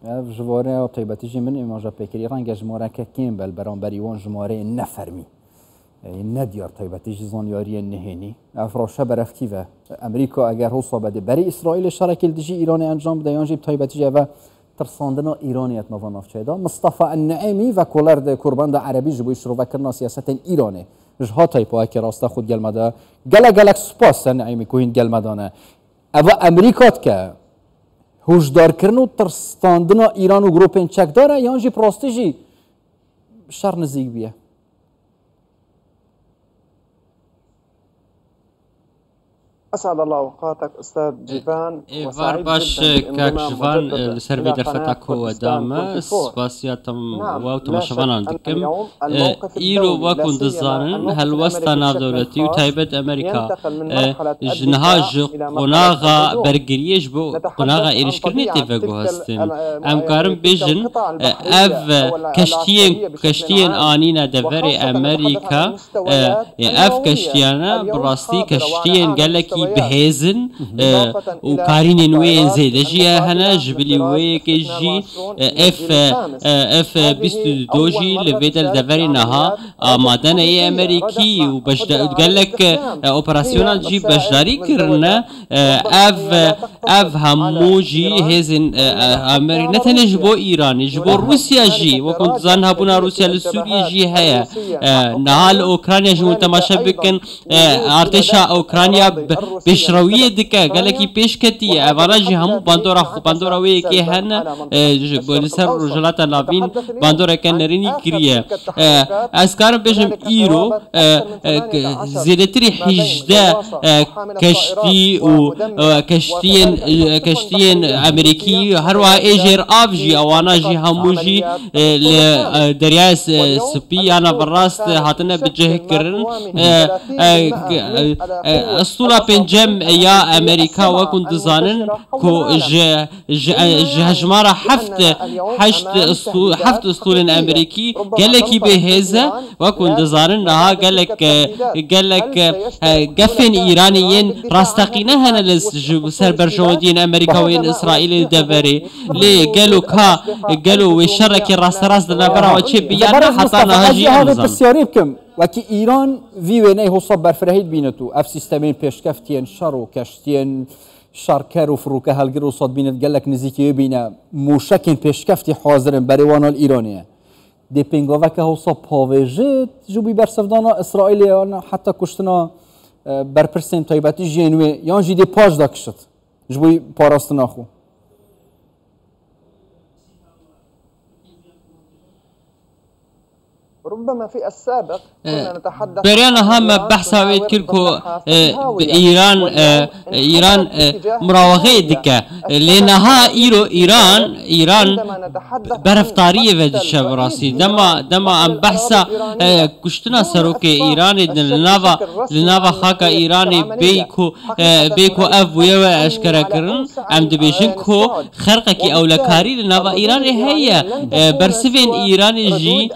جواره طيبتی جی من ایماجا پیکری رنگ جماره که کیم بل برام بریوان جماره نفرمی ندیار طيبتي جزان ياري النهيني افراشة برفتيفه امريكا اگر هو صابده بري اسرائيل شرك الدجي ايران انجام بده ينجيب طيبتي جوا ترساندنا ايرانيت نواناف چيدا مصطفى النعيمي و كولرد قربان دا عربي جبو شروع وكرنا سياسه ايراني جها تايبا که راستا خود گلمدا گلک سپاس النعيمي کوين گلمدانه اوا امريكا که هوشدار کرنو ترساندنا ايران و گروپن چک داره ينجي پراستيجي شر نزيق بيه أسعد الله أوقاتك أستاذ جيفان. وار باش كاك جيفان لسربي دفتك هو دام سباسياتم واو تماشفان دكم إيرو وكون دزانن هل وسطنا دولتي وتايبت أمريكا جنهاج قناغا برجريش بو قناغا إيرشكرني تفقو هستن أم كارم بيجن أف كشتين آنينا دفري أمريكا أف كشتيانا براستي كشتين قالكي بهزن وكارين نوين زيد جي هنا جبلي ويك جي اف 22 لفيدر دفري نها مادن اي امريكي وقال لك اوبراسيونال جي بجداري كرنا اف همو جي هزن امريكا نتنه جبو ايران جبو روسيا جي وكنت زانها بنا روسيا لسوريا جي هيا نهال اوكرانيا جي تماشا بكن ارتشا اوكرانيا بشروية دكا قالكي بيش كتي أفراجي همو باندورا ويكي هن بوليسر رجلاتا لافين باندورا كان نريني كريه أسكار بيجم إيرو زيادتري حجدة كشتي و كشتين أمريكي هروا إيجير أفجي أوانا جي همو جي لدرياس سبي أنا براست هاتنا بجه كرن أسطولة بنجم يا أمريكا وكن دزانن كو جهجمارة حفت أسطول أمريكي قالك بهذا وكن دزانن نها قالك قفن إيرانيين راستقينا هنا لسربرجودين أمريكا وين إسرائيل دبري ليه قالوا وشرك راس دنا برا وشي بيانا حطانا هاجي أمزان وكي إيران في وينه هو صبر فرهيد بينتو اف سيستمين بيشكفتين شر وكشتين شركر وفروكه هالجرو صاد بينت قال لك نزيكي بينا موشكين بيشكفتي حاضرين بريوانا الإيرانية دي بينغوفا هو صب هاويجت جو بي برسفدانا إسرائيل حتى كشتنا بربرسين طيباتي جينوي يانجي دي باج داكشت جبوي باراستنا خو ربما في السابق كنا نتحدث بريانا هم بحثا ويت كلكو إيران مراوغي دكا لأنها إيران برفتارية في الشبراسي دما أم بحثا كشتنا سروك إيران لنافا خاكا إيراني بيكو أفويا أشكرا كرن أم دبيشن كو خرقكي أولكاري لنافا إيران هي برسفين إيراني جي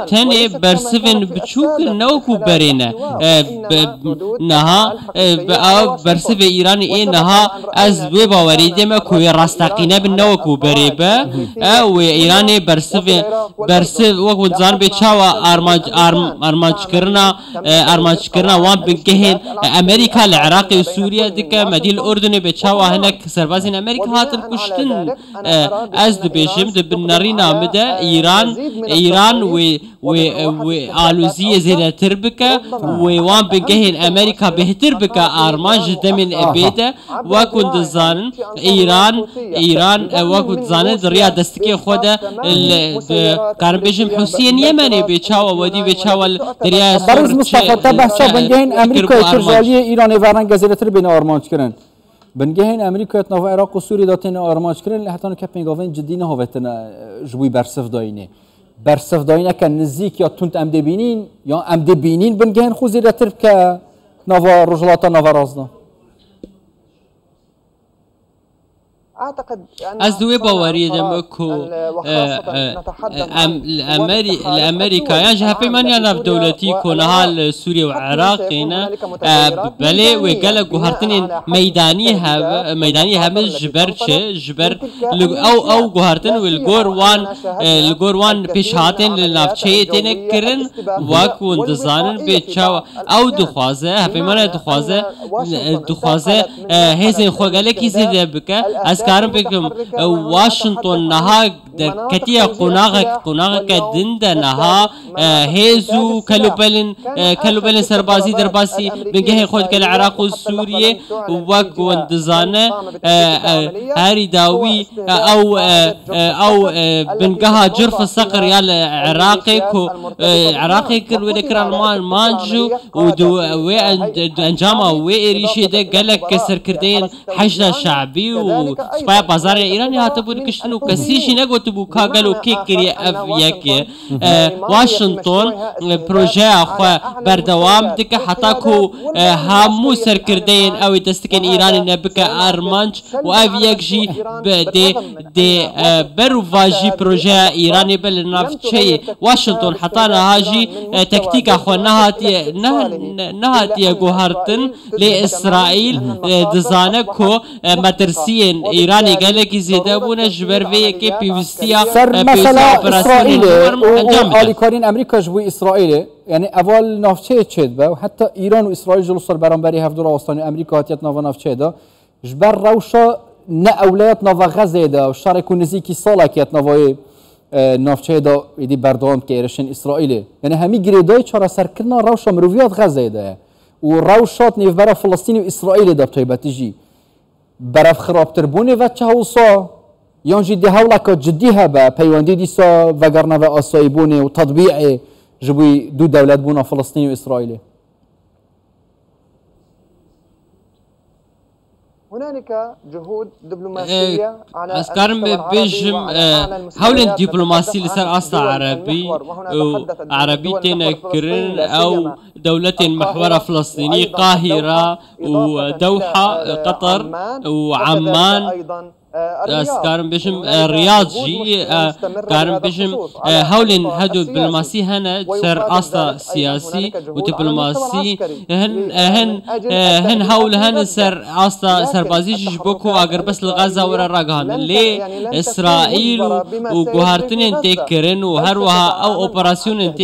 تن برسفن بچوك نوكو برينا نها برسف إيران إيه نها از بباوري دم كوي راستقينه بنوكو بريبا او إيران برسف وقت زان بچاوا أرماج كرنا وان بنكهن أمريكا العراق وسوريا دكا مدينة الأردن بچاوا هناك سربازين أمريكا هاتن كشتن از دبيشم دبنارينا مده إيران وآلوزية زيادة تربكة ووان بنجهن أمريكا بهتر بكا أرماج دمن أبيدا وكنت زان إيران وكنت زان دريا دستكي خودا كان بيجم حسين يمني بيتشاوا ودي بيتشاوا دريا برز مصطفى تبع شو بنجهن أمريكا ترجعية إيران فارن جزيرة تربين أرماج كرن بنجهن أمريكا يتنافع العراق وسوريا داتين أرماج كرن لحتى نكبين قافين جدينا هوفتنا جوي برسف داينه برسف داينه كان نزيك يا تونت ام دبينين يا ام دبينين بنجهن خوزي أعتقد از دوی باوری دمکو الأمريكا يعني هفي من ينف دولتي كونها سوريا وعراق هنا بله وقال جوهرتين ميداني هم جبر أو جوهرتين والجوروان بيشهاتين للنافشة تنكرن واكون دزانن بيتشاو أو دخوازه هفي من دخوازه هزين خوغالك يزيد بك أسكارم بكم واشنطن نها كتيا قناغ كدند نها هزو كلوبلن سربازي درباسي بنجه خود كالعراق وسوريا وكون دزانه هاري داوي أو بنجها جرف الصقر يا عراقي كل ودكر المان مانجو ودو وانجاما وإيريشي ده قالك كسر كردين حشد شعبي وسبايا بازار إيراني هاتبون كشتنو كسيشي نقو تبو كاغلو كيكري أفياكي واشنطن بروجه أخوة بردوام دك حتى كو همو سر كردين أو دستكن إيراني نبكا أرمانج وأفياكجي دي بروفاجي بروجه إيراني بالنافشي واشنطن حتى نهاجي تكتيك أخوة نهاتي جوهرتن لإسرائيل دزانكو مدرسين إيراني قالك زيدا بونا جبر في كي بيفستيا مثلا إسرائيل وآليكارين أمريكا جبوي إسرائيل يعني أول نافشة تشد با وحتى إيران وإسرائيل جلوس البرامبري هفدور وسطاني أمريكا هاتيت نافا نافشة دا جبر روشة نا أوليات نافا غزة دا وشاركو نزيكي صالة كيات نافاي نافچه دا ایدی بردوام که ایرشن اسرائیل یعنی همی گریدای چرا سرکرنا روشا مرویات غزه ده و روشات نیف برا فلسطین و اسرائیل دا بطیبتی برف خرابتر بونه و چه هوسا یانجی ده هولا که جدی هبه پیواندی دیسا وگرنه و آسایی بونه و تطبیع جبوی دو دولت بونه فلسطین و اسرائیل. هنالك جهود دبلوماسية على أسكارم بيجم حول الدبلوماسي لسر أصل عربي تنكرن أو دولة محورة فلسطيني قاهرة ودوحة قطر وعمان كارم بيجم رياض جي كارم بيجم هولن هدو دبلوماسي هنا سر أصل سياسي ودبلوماسي هن هول هن سر أصل سربازي جبوكو أجر بس لغزة ورا رجعان ليه إسرائيل وجوهرتين تكرن وهروها أو أوبراسيون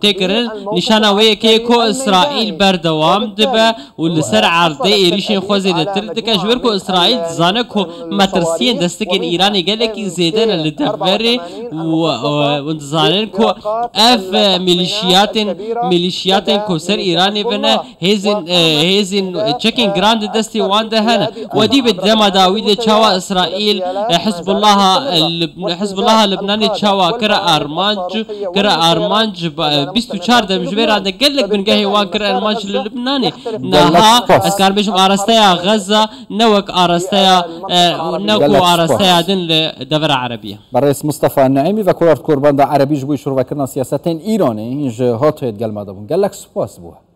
تكرن نشانة ويكيكو إسرائيل بردوام دبا والسر عرضي إيريشين خوزي لتردك أجبركو إسرائيل زانكو مترسين دستكين إيراني قالك زيدان اللي دفري وانتظارنكو أف ميليشيات كوسر إيراني بنا هيزن تشيكين جراند دستي وانده هنا ودي بالدم داويد تشاوا إسرائيل حزب الله اللبناني تشاوا كرا أرمانج بيستو چار دمجبير عندك قالك بنجهي وان كرا أرمانج اللبناني نها أسكار بيشم أرستيا غزة نوك أرستيا نوكو أرستيا دن لدولة عربية. برئيس مصطفى النعيمي وكورات كوربان دا عربي جبوي شروع كرنا سياستين إيراني إنج هاتويت قال ما دابون قال لك سباس بوه.